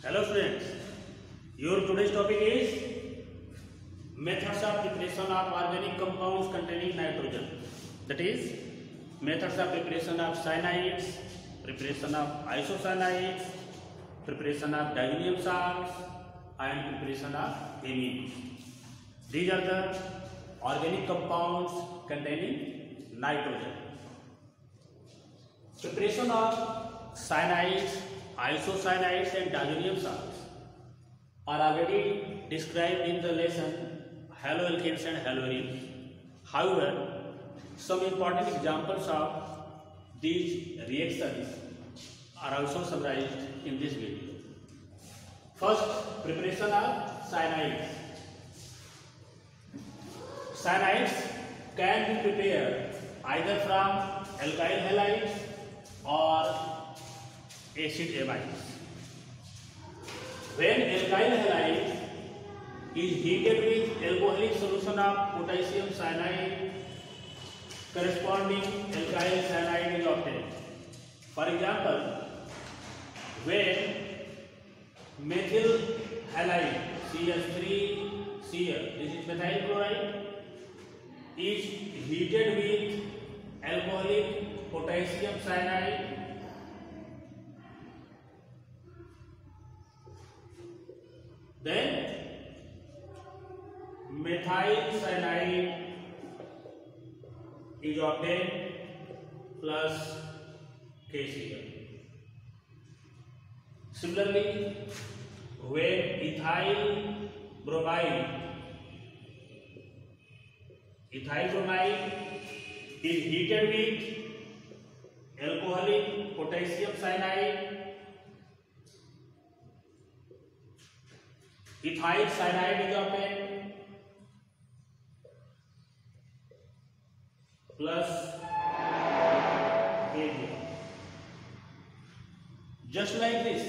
Hello students, your today's topic is methods of preparation of organic compounds containing nitrogen. That is methods of preparation of cyanides, preparation of isocyanides, preparation of diammonium salts and preparation of amines. These are the organic compounds containing nitrogen. Preparation of cyanides, isocyanides and diammonium salts are already described in the lesson haloalkanes and haloarenes. However, some important examples of these reactions are also summarized in this video. First, preparation of cyanides. Cyanides can be prepared either from alkyl halides or acid amides. When alkyl halide is heated with alcoholic solution of potassium cyanide, corresponding alkyl cyanide is obtained. For example, when methyl halide CH3Cl, this is methyl chloride, is heated with alcoholic potassium cyanide, then methyl cyanide is obtained plus KCl. Similarly, when ethyl bromide is heated with alcoholic potassium cyanide, ethyl cyanide is obtained plus KCl. Just like this,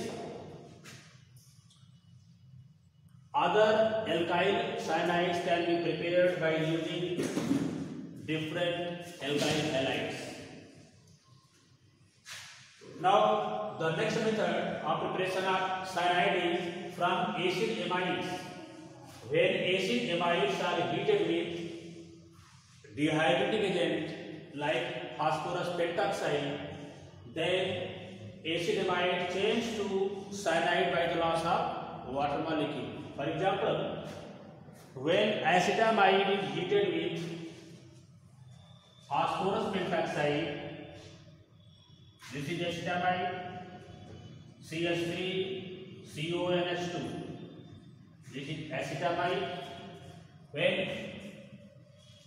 other alkyl cyanides can be prepared by using different alkyl halides. Now, the next method of preparation of cyanide is from acid amides. When acid amides are heated with dehydrating agent like phosphorus pentoxide, then acid amide change to cyanide by the loss of water molecule. For example, when acetamide is heated with phosphorus pentoxide, this is acetamide, CH3CONH2. This is acetamide. When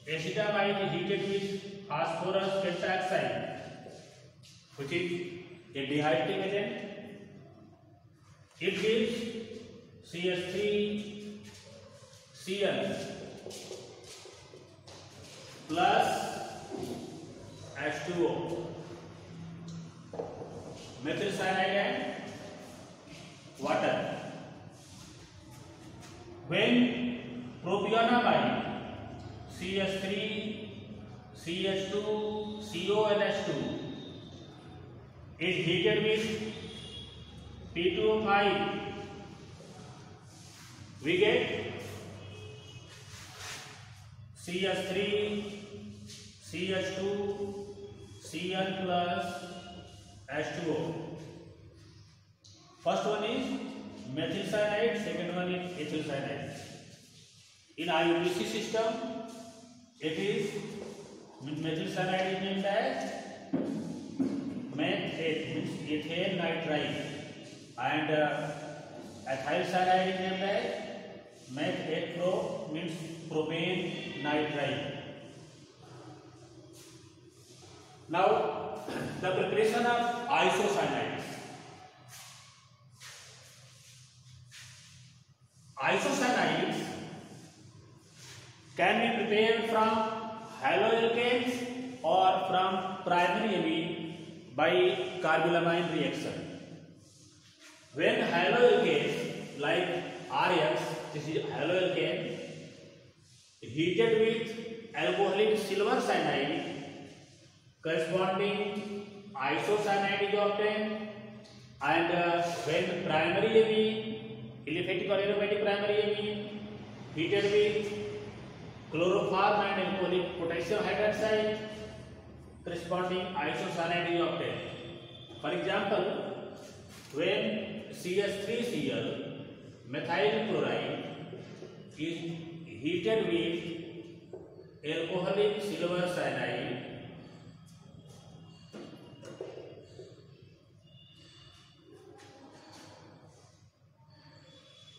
acetamide is heated with phosphorus pentoxide, which is a dehydrating agent, it gives CH3Cl plus H2O, methyl cyanide and water. When propionamide CH3CH2CONH2 is heated with P2O5, we get CH3CH2Cl plus H2O. First one is methyl cyanide, second one is ethyl cyanide. In IUPAC system, it is methyl cyanide is named as MET8, means ethane nitride, and ethyl cyanide is named as MET8-Pro, means propane nitride. Now, the preparation of isocyanides. Isocyanides can be prepared from haloalkanes or from primary amine by carbylamine reaction. When haloalkanes like RX, this is haloalkane, heated with alcoholic silver cyanide, corresponding isocyanide is obtained And when primary amine, aliphatic or aromatic primary amine, heated with chloroform and alcoholic potassium hydroxide, corresponding isocyanide is obtained. For example, when CH3Cl methyl chloride is heated with alcoholic silver cyanide,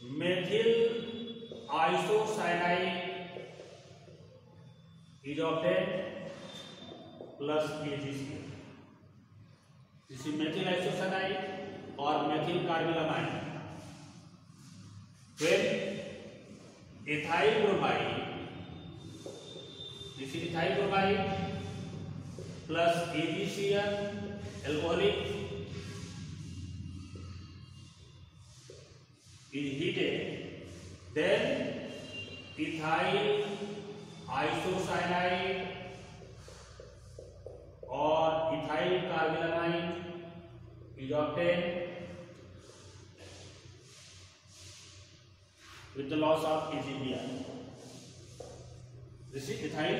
methyl isocyanide is obtained plus AgCl. This is methyl isocyanide or methyl carbylamine. When ethyl bromide, this is ethyl bromide plus AgCl, alcoholic, is heated, then ethyl isocyanide or ethyl carbylamine is obtained with the loss of AgBr. This is ethyl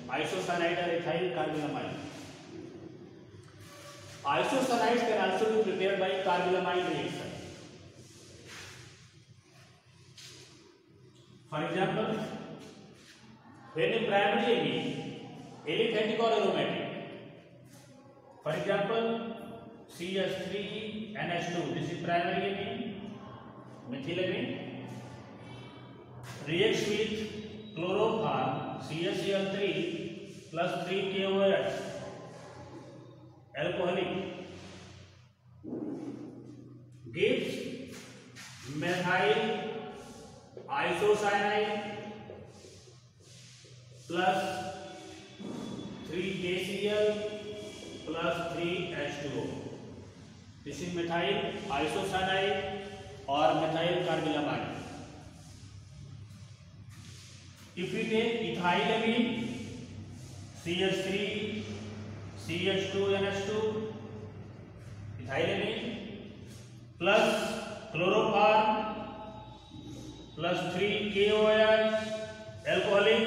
isocyanide or ethyl carbylamine. Isocyanides can also be prepared by carbylamine reaction. For example, when a primary amine, aliphatic or aromatic, for example, CH3NH2, this is primary amine, methylamine, reacts with chloroform, CaCl3 plus 3KOH, alcoholic, gives methyl isocyanide plus 3KCl plus 3H2O. This is methyl isocyanide or methyl carbylamine. If we take ethylamine, CH3, CH2NH2, ethylamine plus chloroform plus 3KOH, alcoholic,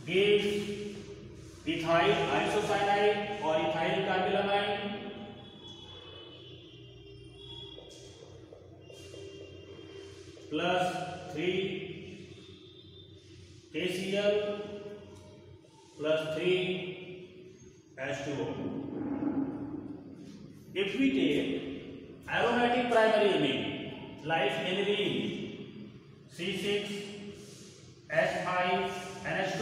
gives ethyl isocyanide or ethyl carbylamine plus 3 KCl plus 3 H2O. If we take aromatic primary amine like aniline, C6 H5 NH2,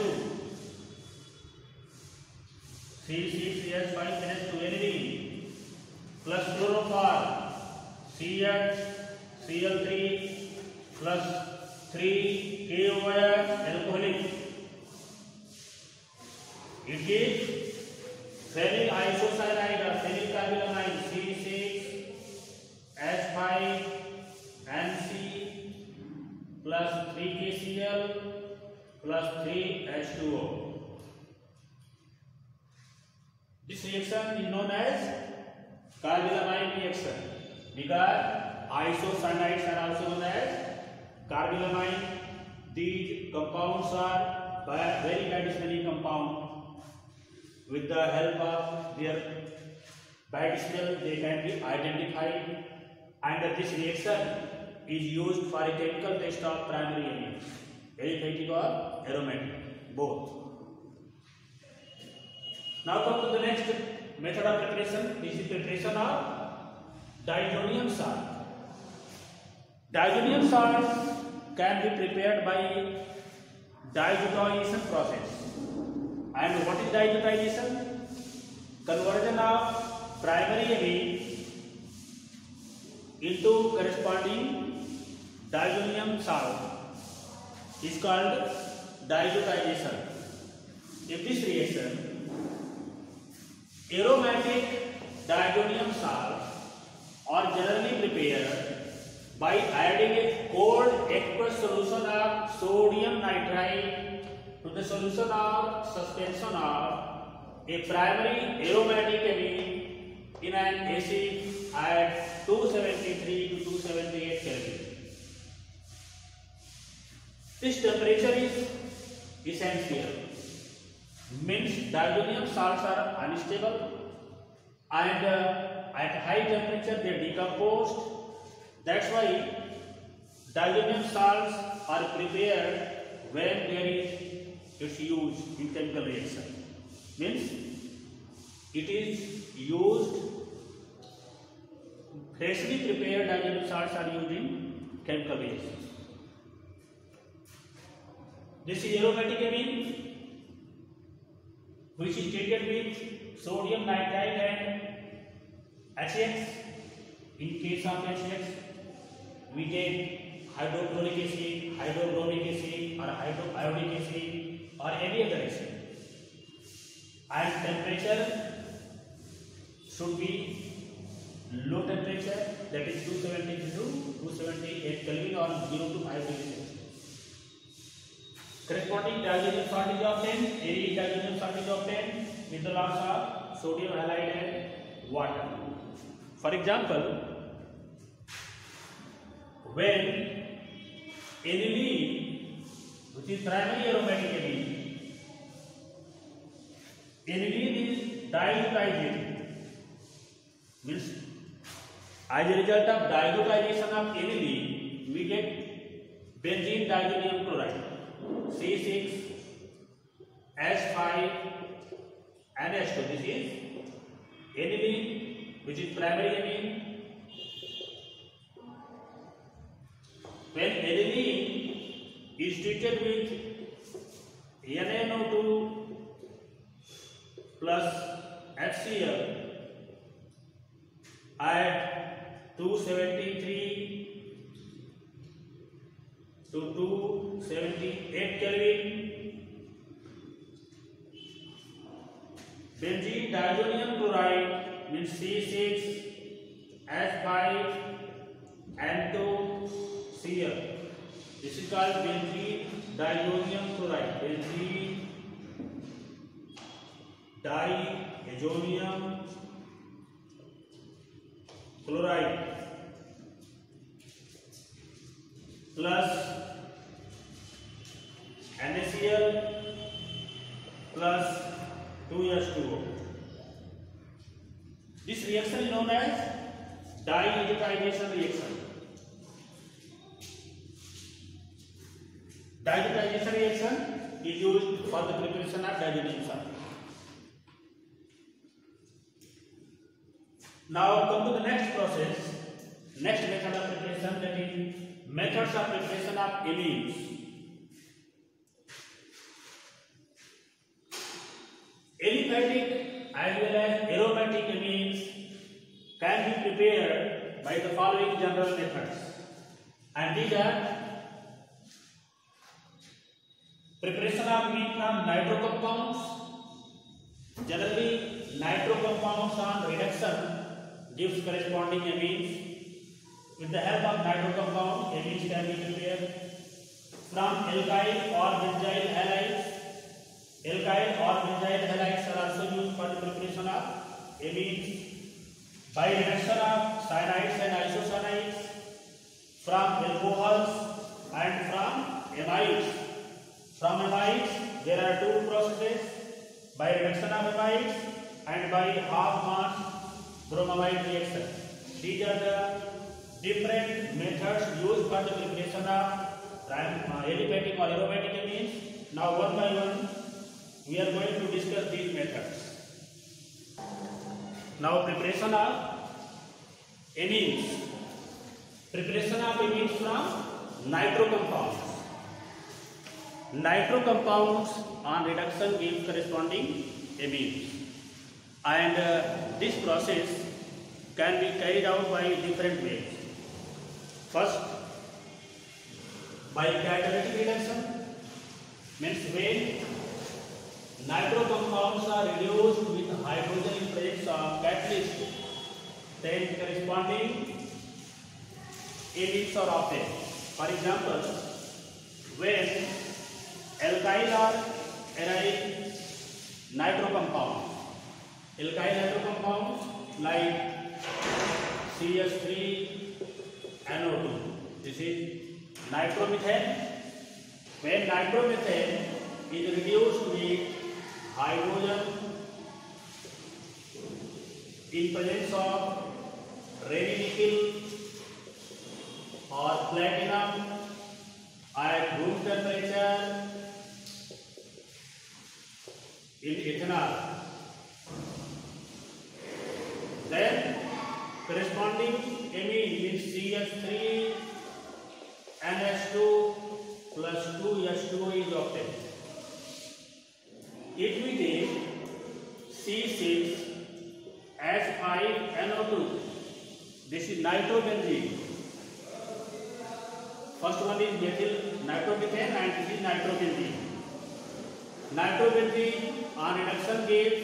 C6H5 NH2 aniline plus chloroform, CH Cl3 plus 3 KOH, alcoholic. It gives phenyl isocyanide or phenyl carbylamine, C6 H5 NC plus 3 KCl plus 3 H2O. This reaction is known as carbylamine reaction because isocyanides are also known as carbylamine. These compounds are very medicinally compound. With the help of their bad smell, they can be identified, and this reaction is used for a chemical test of primary amines, aliphatic or aromatic, both. Now come to the next method of preparation. This is preparation of diazonium salt. Diazonium salt can be prepared by diazotization process. And what is diazotization? Conversion of primary amine into corresponding diazonium salt is called diazotization. If this reaction, aromatic diazonium salt are generally prepared by adding a cold aqueous solution of sodium nitrite to the solution of suspension of a primary aromatic amine in an acid at 273 to 278 Kelvin. This temperature is essential, means diazonium salts are unstable and at high temperature they decompose. That's why diazonium salts are prepared when there is its use in chemical reaction. Means it is used, freshly prepared diazonium salts are used in chemical reaction. This is aromatic amine, which is treated with sodium nitrite and HX. In case of HX, we take hydrochloric acid, hydrobromic acid, or hydroiodic acid, or any other acid. And temperature should be low temperature, that is 270 to 278 Kelvin or 0 to 5 degrees Celsius. Corresponding diazonium salt is obtained, aryl diazonium salt is obtained with the loss of sodium halide and water. For example, when aniline, which is primary aromatic amine, aniline is diazotized, means as a result of diazotization of aniline, we get benzene diazonium chloride, C6H5NH2. This is aniline, which is primary amine. When aniline is treated with NaNO2 plus HCl at 273 to 278 Kelvin, benzene diazonium chloride means C6H5N2Cl. This is called benzene diazonium chloride. Benzene diazonium chloride plus NaCl plus 2H2O. This reaction is known as diazotization reaction. Diazotization reaction is used for the preparation of diazonium salt. Now come to the next process, next method of preparation, that is methods of preparation of amines. Aliphatic as well as aromatic amines can be prepared by the following general methods, and these are preparation of amine from nitro compounds. Generally, nitro compounds on reduction gives corresponding amines. With the help of nitro compound, amines can be prepared from alkyl or benzyl halides. Alkyl or benzyl halides are also used for the preparation of amines by reduction of cyanides and isocyanides, from alcohols and from amides. From amides, there are two processes: by reduction of amides and by half mass bromamide reaction. These are the different methods used for the preparation of aliphatic or aromatic amines. Now one by one we are going to discuss these methods. Now preparation of amines. Preparation of amines from nitro compounds. Nitro compounds on reduction give corresponding amines, and this process can be carried out by different ways. First, by catalytic reduction, means when nitro compounds are reduced with hydrogen in presence of catalyst, then corresponding amines are obtained. For example, when alkyl or aryl nitro compounds like CH3NO2. This is nitromethane. When nitromethane is reduced with hydrogen in presence of ready nickel or platinum at room temperature in ethanol, then corresponding amine means CH3NH2 plus 2H2O is obtained. If we take C6H5NO2, this is nitrobenzene. First one is methyl nitromethane and this is nitrobenzene. Nitrobenzene on reduction gives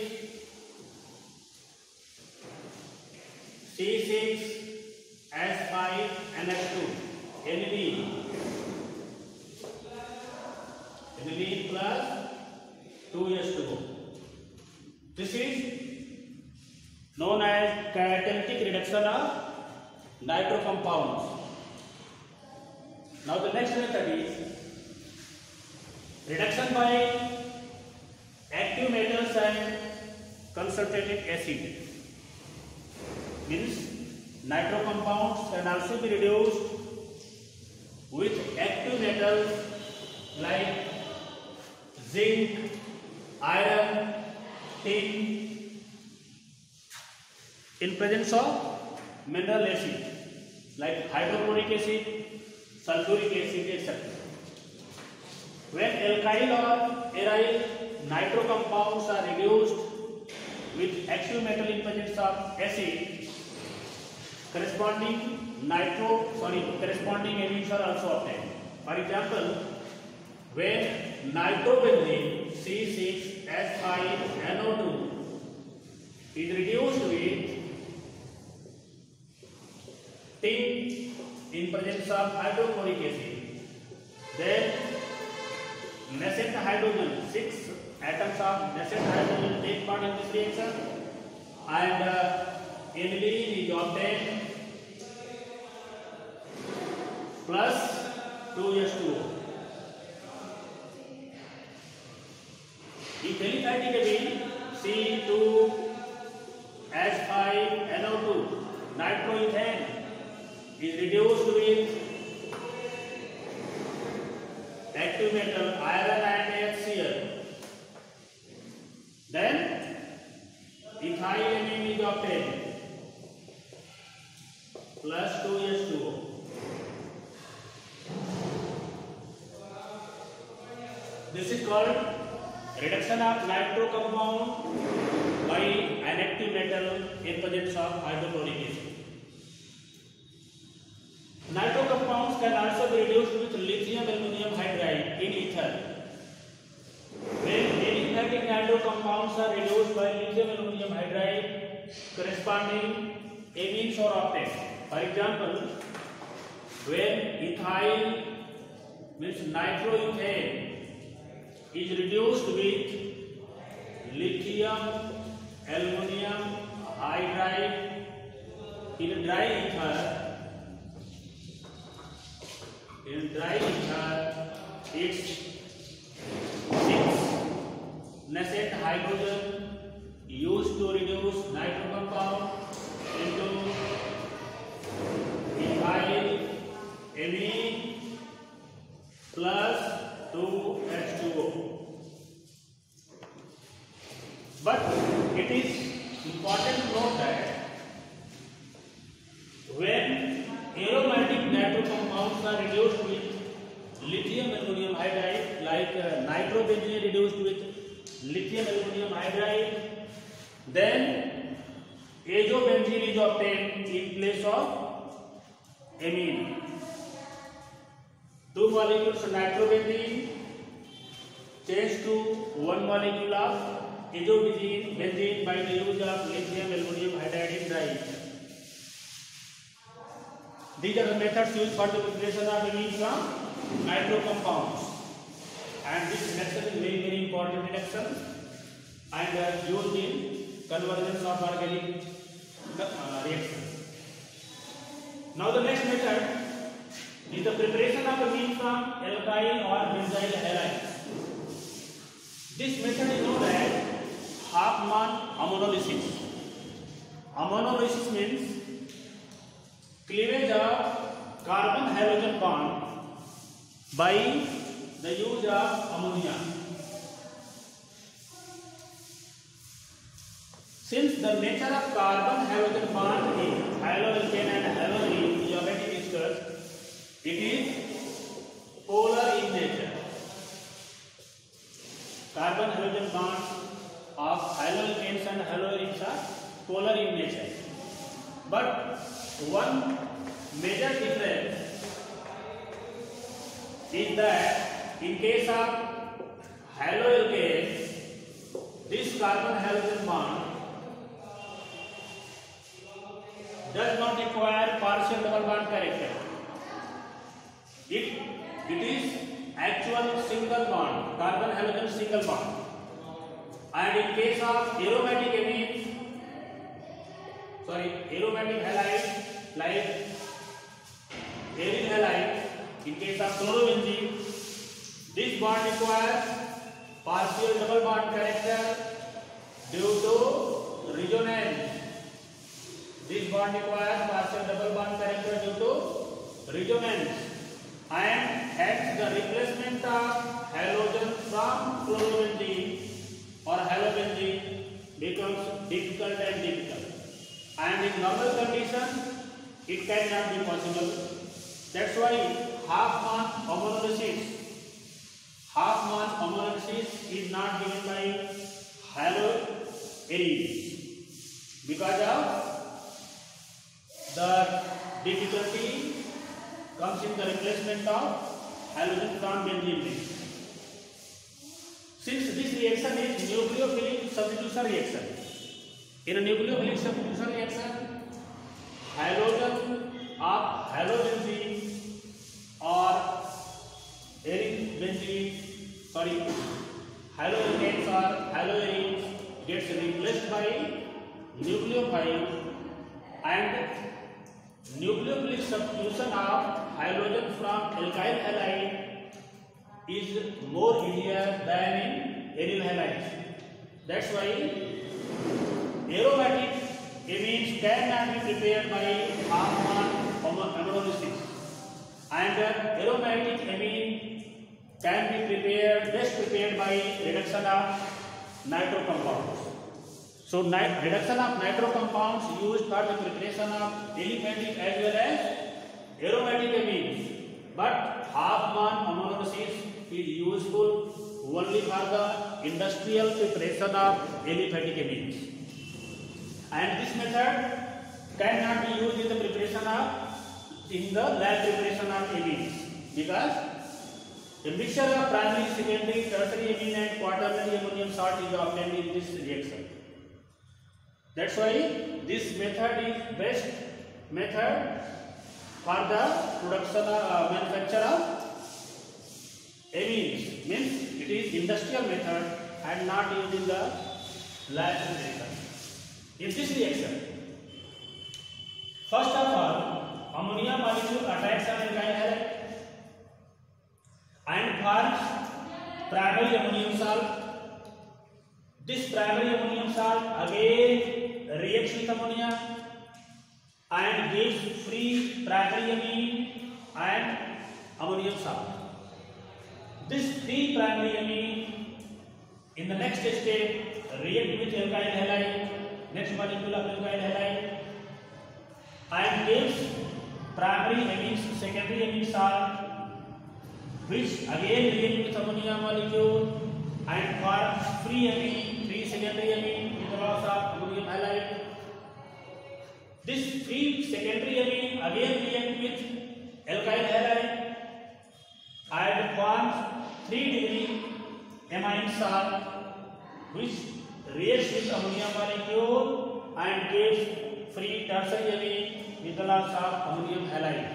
C6H5NH2 NB plus 2H2O. This is known as catalytic reduction of nitro compounds. Now the next method is reduction by active metals and concentrated acid. Means nitro compounds can also be reduced with active metals like zinc, iron, tin in presence of mineral acid like hydrochloric acid, sulfuric acid, etc. When alkyl or aryl nitro compounds are reduced with active metal in presence of acid, corresponding amines are also obtained. For example, when nitrobenzene C6H5NO2 is reduced with tin in presence of hydrochloric acid, then nascent hydrogen, 6 atoms of nascent hydrogen take part in this reaction and aniline is obtained plus 2H2O. If aliphatic amine C2H5NO2 nitroethane is reduced with active metal iron and HCl, then ethylamine is obtained plus 2H2O. This is called reduction of nitro compound by an active metal in presence of hydrochloric acid. Nitro compounds can also be reduced with lithium aluminum hydride in ether. When aliphatic nitro compounds are reduced by lithium aluminum hydride, corresponding amines are obtained. For example, when ethyl means nitroethane is reduced with lithium aluminum hydride in dry ether, it's 6 nascent hydrogen used to reduce nitro compound into ethyl amine plus 2H2O. But it is important to note that when aromatic nitro compounds are reduced with lithium aluminum hydride, like nitrobenzene reduced with lithium aluminum hydride, then azobenzene is obtained in place of amine. 2 molecules of nitrobenzene change to 1 molecule of azobenzene by the use of lithium aluminum hydride in dry ether. These are the methods used for the preparation of amine from nitro compounds, and this reduction is very important reduction and used in conversions of organic reaction. Now the next method is the preparation of amine from alkyl or benzyl halides. This method is known as Hofmann ammonolysis. Ammonolysis means cleavage of carbon halogen bond by the use of ammonia. Since the nature of carbon halogen bond in haloalkane and haloarine we already discussed, it is polar in nature. Carbon halogen bonds of haloalkanes and haloarines are polar in nature. But one major difference is that in case of haloalkane, this carbon halogen bond does not require partial double bond character. It is actual single bond, carbon halogen single bond. And in case of aromatic amines, aromatic halides like aryl halide, in case of chlorobenzene, this bond requires partial double bond character due to resonance. This bond requires partial double bond character due to resonance, and hence the replacement of halogen from chlorobenzene or halobenzene becomes difficult and difficult. And in normal condition, it cannot be possible. That's why Hofmann ammonolysis is not given by haloarenes because of the difficulty comes in the replacement of halogen from benzene. Since this reaction is nucleophilic substitution reaction, in a nucleophilic substitution reaction, halogen of halobenzene or haloalkanes or haloarenes gets replaced by nucleophile, and nucleophilic substitution of halogen from alkyl halide is more easier than in aryl halides. That's why aromatic amines cannot be prepared by Hofmann ammonolysis, and aromatic amine can be best prepared by reduction of nitro compounds. So reduction of nitro compounds used for the preparation of aliphatic as well as aromatic amines, but Hofmann ammonolysis is useful only for the industrial preparation of aliphatic amines. And this method cannot be used in the lab preparation of amines, because a mixture of primary, secondary, tertiary amine and quaternary ammonium salt is obtained in this reaction. That's why this method is best method for the production of manufacture of amines. Means it is industrial method and not used in the lab preparation. In this reaction, first of all, ammonia molecule attacks an alkyl halide and forms primary ammonium salt. This primary ammonium salt again reacts with ammonia and gives free primary amine and ammonium salt. This free primary amine in the next step react with alkyl halide, next molecule of alkyl halide, and gives primary amines, secondary amine salt, which again react with ammonia molecule and forms free amine, free secondary amine with the loss of ammonium halide. This free secondary amine again react with alkyl halide and forms 3-degree amine salt, which reacts with ammonia molecule and gives free tertiary amine with the loss of ammonium halide.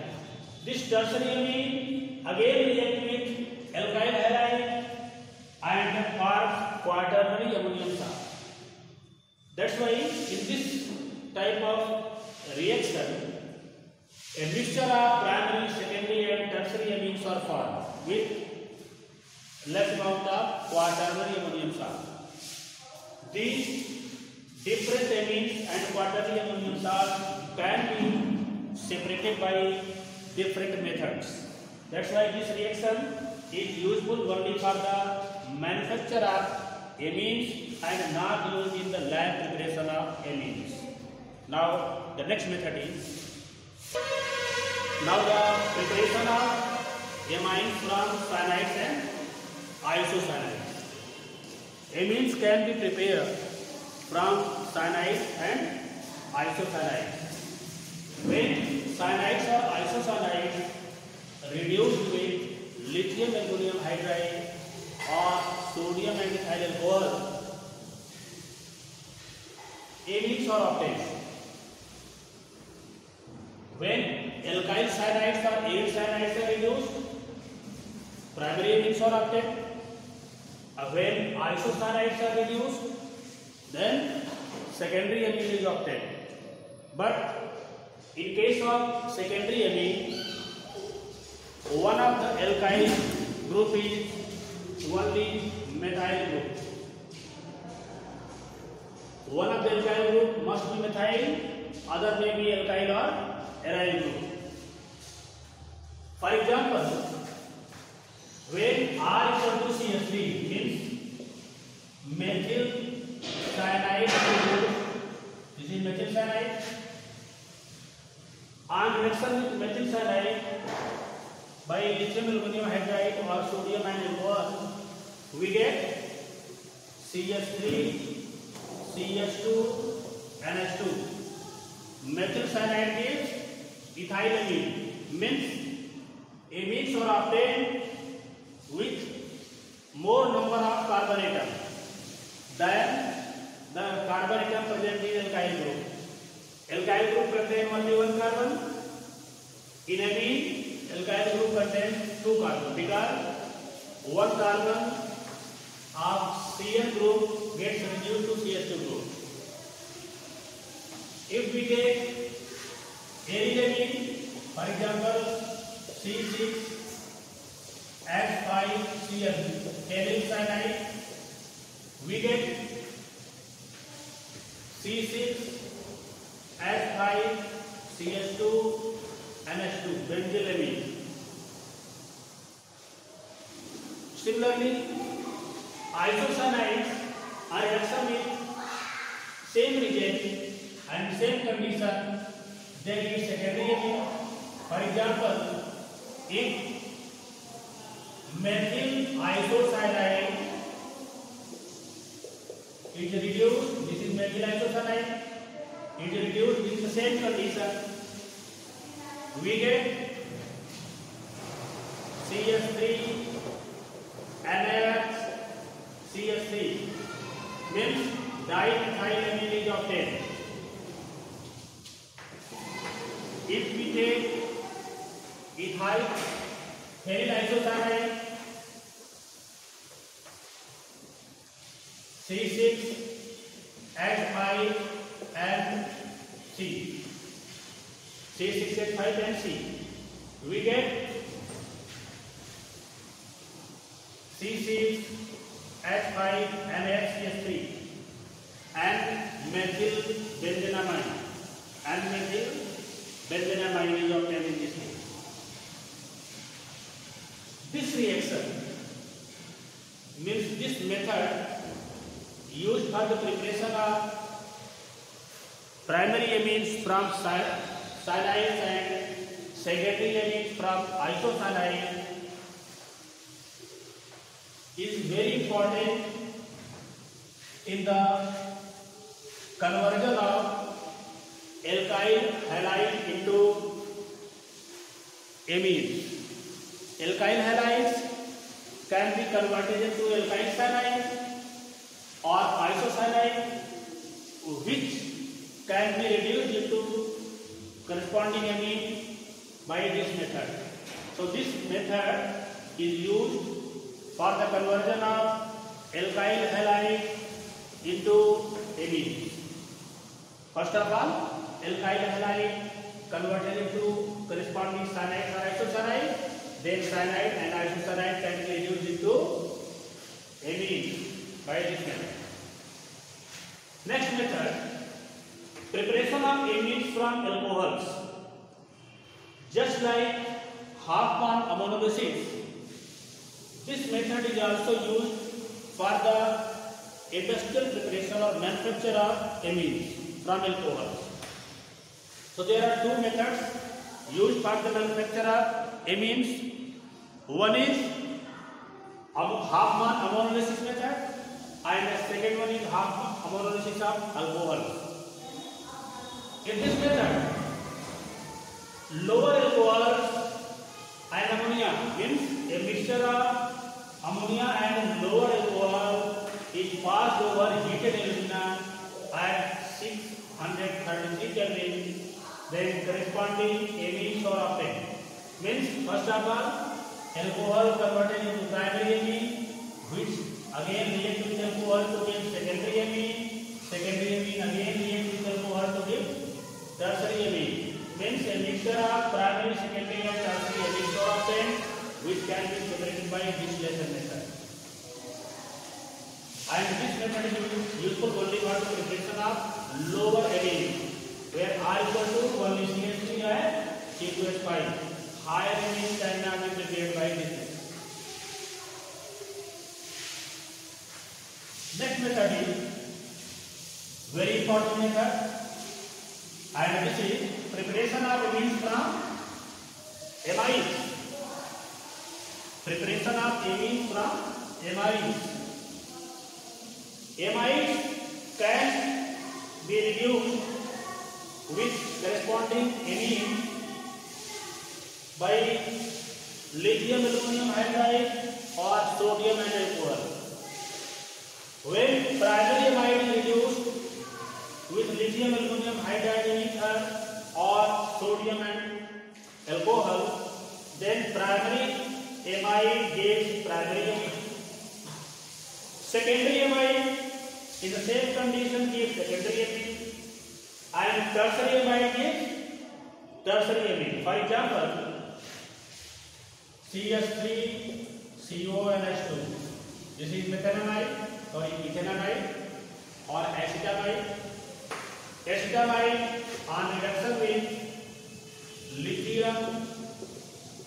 This tertiary amine again react with alkyl halide and forms quaternary ammonium salt. That's why in this type of reaction, a mixture of primary, secondary and tertiary amines are formed with less amount of quaternary ammonium salt. These different amines and quaternary ammonium salt can be separated by different methods. That's why this reaction is useful only for the manufacture of amines and not used in the lab preparation of amines. Now the next method is now the preparation of amines from cyanides and isocyanides. Amines can be prepared from cyanides and isocyanides. When cyanides or isocyanides reduced with lithium ammonium hydride or sodium and ethyl alcohol, amines are obtained. When alkyl cyanides or arid cyanides are reduced, primary amines are obtained. When isocyanides are reduced, then secondary amine is obtained. But in case of secondary amine, one of the alkyl group is only methyl group. One of the alkyl group must be methyl, other may be alkyl or aryl group. For example, when R equal to CH3 means methyl cyanide group, this is methyl cyanide. On reaction with methyl cyanide by lithium aluminum hydride or sodium and alcohol, we get CH3, CH2, NH2. Methyl cyanide gives ethylamine, means amines are obtained with more number of carbon atoms than the carbon atom present in alkyl group. Alkyl group contains only one carbon. In amine, alkyl group contains two carbons because one carbon of CN group gets reduced to CH2 group. If we take arylamine, for example, C6H5Cl, aryl cyanide, we get C6H5CH2 NH2, benzylamine. Similarly, isocyanides are reaction with same reagent and same condition, they give secondary amine. For example, if methyl isocyanide is reduced, this is methyl isocyanide, it is reduced with the same condition, we get CH3 NaCH3, means dimethylamine is obtained. If we take ethyl ferryl isocyanide, C6H5 and C, C6H5 and C, we get C6H5 NaCH3 and methyl benzenamine, and methyl benzenamine is obtained in this case. This reaction means this method used for the preparation of primary amines from cyanides and secondary amines from isocyanides is very important in the conversion of alkyl halide into amines. Alkyl halides can be converted into alkyl cyanide or isocyanide, which can be reduced into corresponding amine by this method. So this method is used for the conversion of alkyl halide into amines. First of all, alkyl halide converted into corresponding cyanide or isocyanide. Then cyanide and isocyanide can be reduced into amine by this method. Next method, preparation of amines from alcohols. Just like Hoffman ammonolysis, this method is also used for the industrial preparation or manufacture of amines from alcohols. So there are two methods used for the manufacture of amines. One is Hoffman ammonolysis method, and the second one is Hoffman ammonolysis of alcohol. In this method, lower alcohols and ammonia, means a mixture of ammonia and lower alcohol is passed over heated alumina at 633 Kelvin. Then corresponding amines are obtained. Means first of all, alcohol converted into primary amine, which again react with alcohol to give secondary amine. Secondary amine again react with alcohol to give tertiary amine. Means a mixture of primary, secondary and tertiary amines are obtained, which can be separated by distillation method. And this method is useful only for the preparation of lower amine, where R equal to only CH3 and C2H5. Higher amines cannot be prepared by this method. Next method is very important method, and this is preparation of amines from amines. Preparation of amines from amines. Amines can be reduced with corresponding amine by lithium aluminum hydride or sodium and alcohol. When primary amine is reduced with lithium aluminum hydride in ether or sodium and alcohol, then primary amine gives primary amine. Secondary amine in the same condition gives secondary amine, and tertiary amine gives tertiary amine. For example, CH3, CO and H2. This is methanamide or ethanamide or acetamide. Acetamide on reduction with lithium,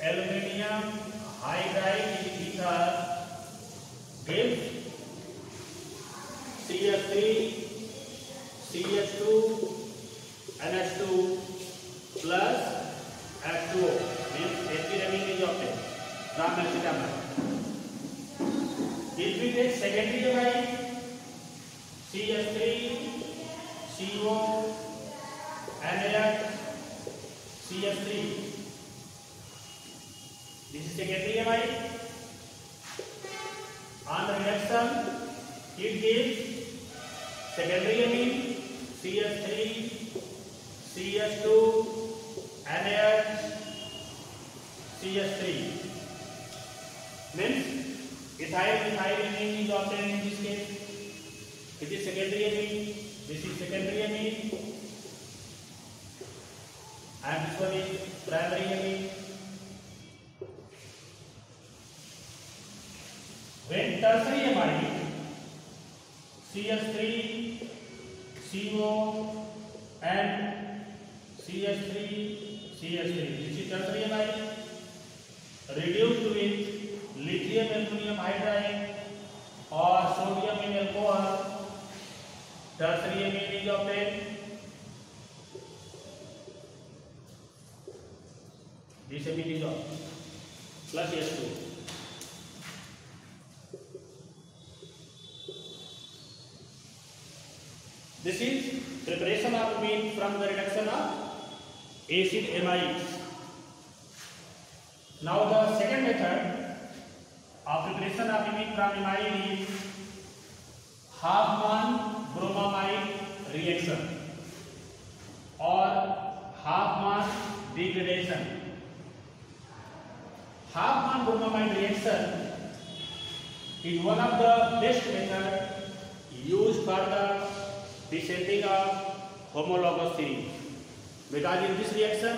aluminium hydride in ether gives CH3, CH2, NH2 plus H2O, means ethylamine is obtained from acetamide. If we take secondary amine, CH3, CO, NH, CH3. This is secondary amine. On the reaction, it gives secondary amine, CH3, CH2, NH, CH3. Means ethyl amine is obtained in this case. It is secondary amine. This is secondary amine, and this one is primary amine. When tertiary amine, CH3, CO and CH3, this is tertiary amine, reduced with lithium aluminum hydride or sodium in alcohol, tertiary amine is obtained. This amine is obtained plus H2. This is preparation of amine from the reduction of acid amides. Now the second method of preparation of amine from amide is Hoffman bromamide reaction or Hoffman degradation. Hoffman bromamide reaction is one of the best methods used for the descending of homologous series, because in this reaction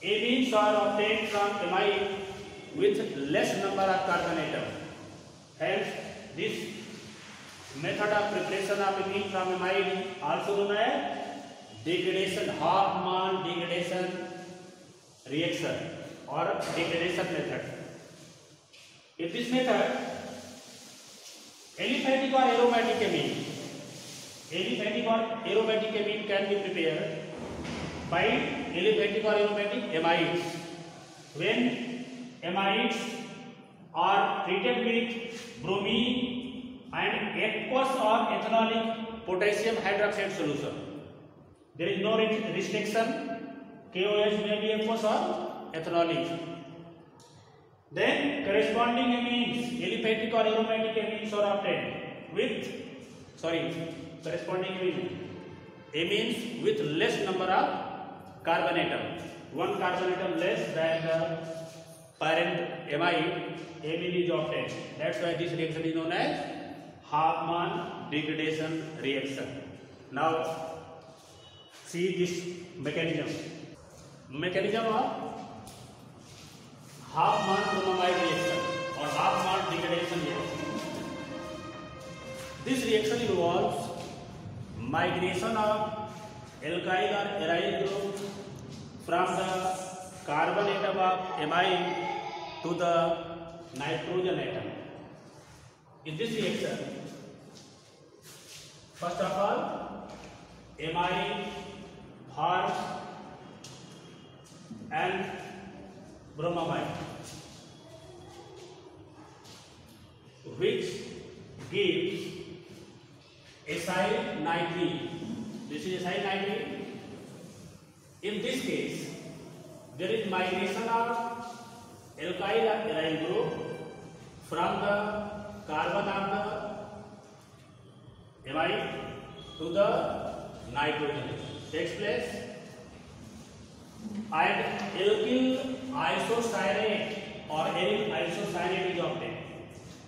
amines are obtained from amine with less number of carbon atoms. Hence, this method of preparation of amine from amine is also known as degradation, Hofmann degradation reaction or degradation method. In this method, aliphatic or aromatic amine can be prepared by aliphatic or aromatic amides. When amides are treated with bromine and aqueous or ethanolic potassium hydroxide solution, there is no restriction. KOH may be aqueous or ethanolic. Then corresponding amines, aliphatic or aromatic amines are obtained with corresponding amines with less number of carbon atom. One carbon atom less than the parent amine is obtained. That's why this reaction is known as Hofmann degradation reaction. Now see this mechanism of Hofmann bromamide reaction or Hofmann degradation reaction. This reaction involves migration of alkyl or aryl group from the carbon atom of amine to the nitrogen atom. In this reaction, first of all, amine forms and bromamide, which gives acyl nitrene. This is acyl nitrene. In this case, there is migration of alkyl or aryl group from the carbon of the amine to the nitrogen takes place, and alkyl isocyanate or aryl isocyanate is obtained.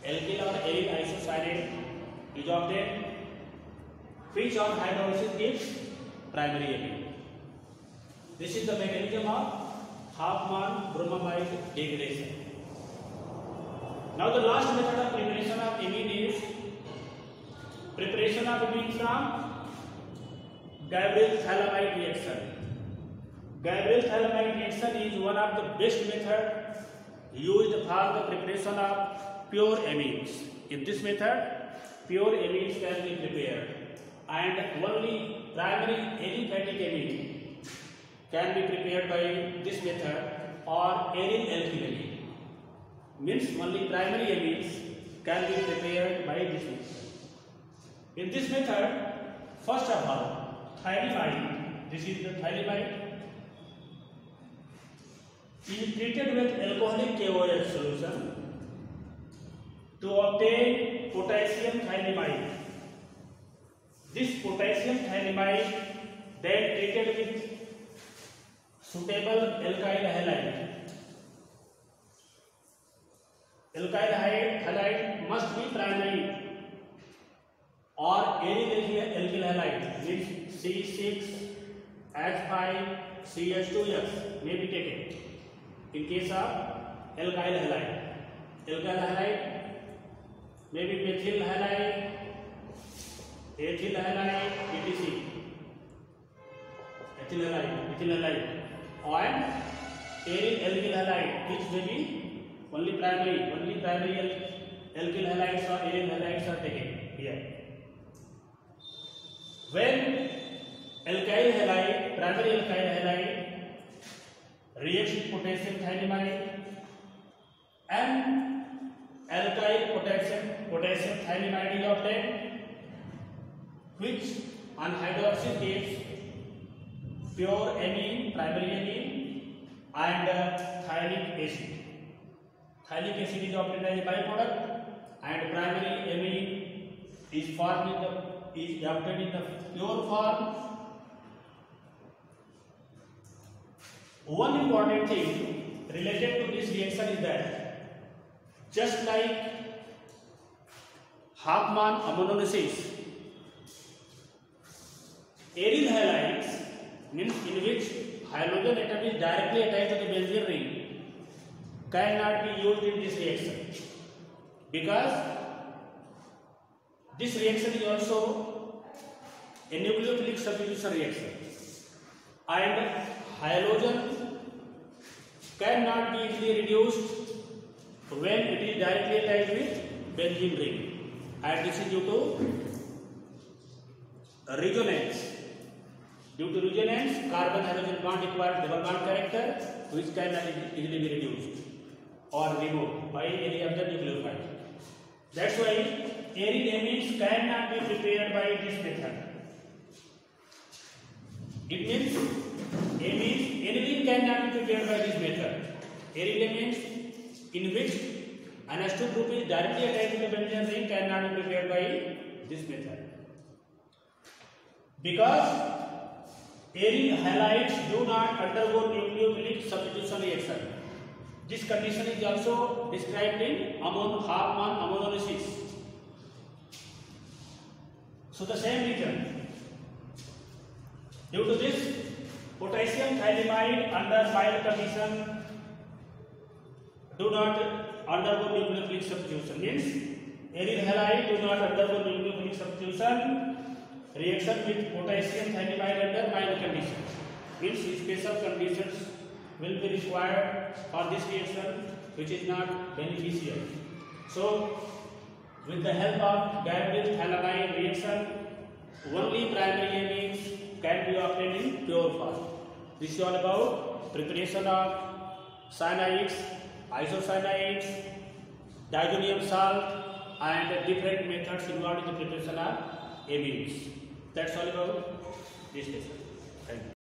Alkyl or aryl isocyanate is obtained, which on hydrolysis gives primary amine. This is the mechanism of Hofmann bromamide degradation. Now the last method of preparation of amine is preparation of amine from Gabriel-Thalamide reaction. Gabriel-Thalamide reaction is one of the best methods used for the preparation of pure amines. In this method, pure amines can be prepared, and only primary aliphatic amine can be prepared by this method, or aryl alkyl amine. Means only primary amines can be prepared by this method. In this method, first of all, thioamide, this is the thioamide, is treated with alcoholic KOH solution to obtain potassium thioamide. This potassium thioamide then treated with suitable alkyl halide. Alkyl halide must be primary or aryl alkyl halide, means C6H5CH2X may be taken. In case of alkyl halide may be methyl halide, ethyl halide, etc. Ethyl halide, and aryl alkyl halide, which may be only primary alkyl halides or aryl halides are taken here. When primary alkyl halide reacts with potassium thioamide and alkyl potassium thioamide is obtained, which on hydrolysis gives pure amine, primary amine, and thionic acid. Thionic acid is obtained as a byproduct, and primary amine is obtained in the pure form. One important thing related to this reaction is that just like Hofmann ammonolysis, aryl halides means in which halogen atom is directly attached to the benzene ring cannot be used in this reaction, because this reaction is also a nucleophilic substitution reaction, and halogen cannot be easily reduced when it is directly attached with benzene ring, and this is due to resonance. Due to resonance, carbon halogen bond requires double bond character, which cannot easily be reduced or removed by any of the nucleophile. That's why aryl amines cannot be prepared by this method. It means aniline cannot be prepared by this method. Aryl amines in which an S2 group is directly attached to the benzene ring cannot be prepared by this method, because aryl halides do not undergo nucleophilic substitution reaction. This condition is also described in Hofmann ammonolysis. So the same reason, due to this, potassium thiamine under mild condition do not undergo nucleophilic substitution. Means aryl halide do not undergo nucleophilic substitution reaction with potassium thiamine under mild condition. Means special conditions will be required for this reaction, which is not beneficial. So with the help of Gabel phenamine reaction, only primary amines can be obtained in pure form. This is all about preparation of cyanides, isocyanides, diazonium salt, and different methods involved in the preparation of amines. That's all about this lesson. Thank you.